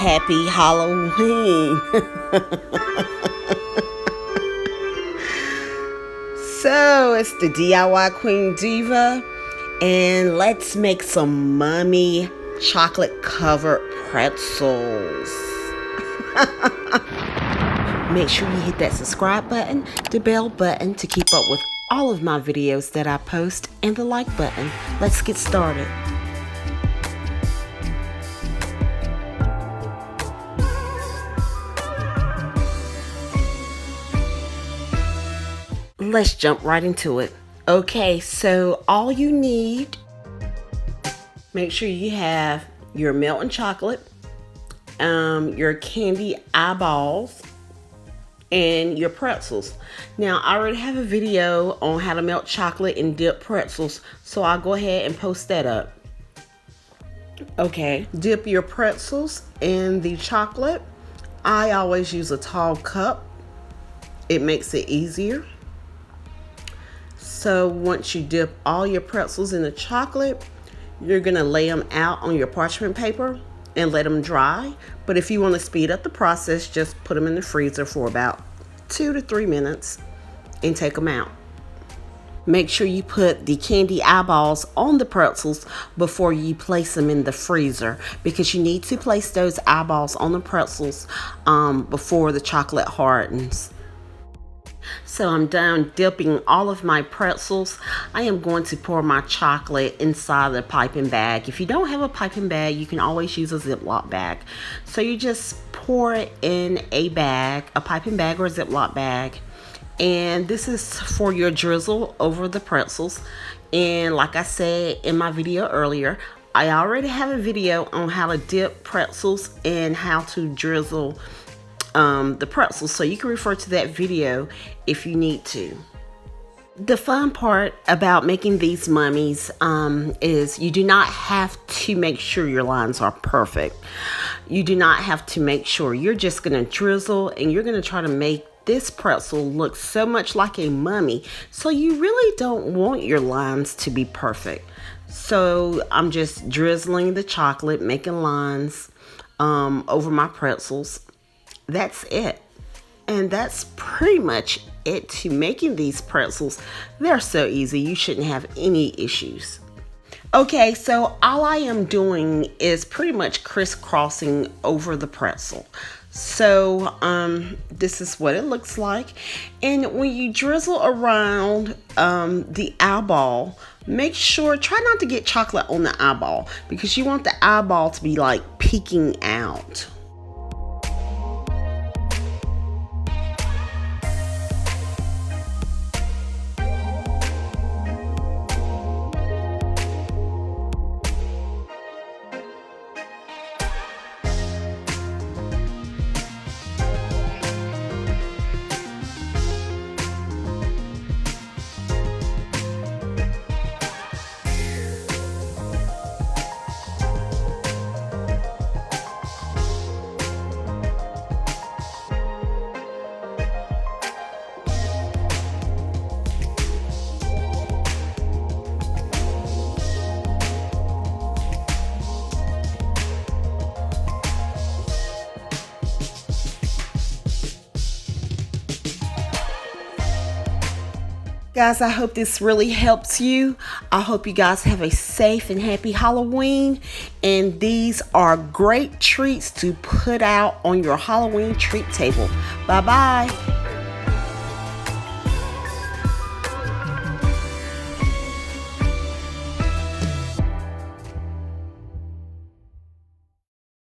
happy Halloween. So it's the DIY Queen Diva, and let's make some mummy chocolate covered pretzels. Make sure you hit that subscribe button, the bell button to keep up with all of my videos that I post, and the like button. Let's get started. Let's jump right into it. Okay, so all you need, make sure you have your melting chocolate, your candy eyeballs, and your pretzels. Now, I already have a video on how to melt chocolate and dip pretzels, so I'll go ahead and post that up. Okay, dip your pretzels in the chocolate. I always use a tall cup. It makes it easier. So once you dip all your pretzels in the chocolate, you're gonna lay them out on your parchment paper and let them dry. But if you want to speed up the process, just put them in the freezer for about 2 to 3 minutes and take them out. Make sure you put the candy eyeballs on the pretzels before you place them in the freezer, because you need to place those eyeballs on the pretzels before the chocolate hardens. So I'm done dipping all of my pretzels. I am going to pour my chocolate inside the piping bag. If you don't have a piping bag, you can always use a Ziploc bag. So you just pour it in a bag, a piping bag or a Ziploc bag. And this is for your drizzle over the pretzels. And like I said in my video earlier, I already have a video on how to dip pretzels and how to drizzle the pretzels, so you can refer to that video if you need to. The fun part about making these mummies is you do not have to make sure your lines are perfect. You do not have to make sure. You're just going to drizzle, and you're going to try to make this pretzel look so much like a mummy, so you really don't want your lines to be perfect. So I'm just drizzling the chocolate, making lines over my pretzels. That's it. And that's pretty much it to making these pretzels. They're so easy, you shouldn't have any issues. Okay, so all I am doing is pretty much crisscrossing over the pretzel. So this is what it looks like. And when you drizzle around the eyeball, make sure, try not to get chocolate on the eyeball, because you want the eyeball to be like peeking out. Guys, I hope this really helps you. I hope you guys have a safe and happy Halloween. And these are great treats to put out on your Halloween treat table. Bye-bye.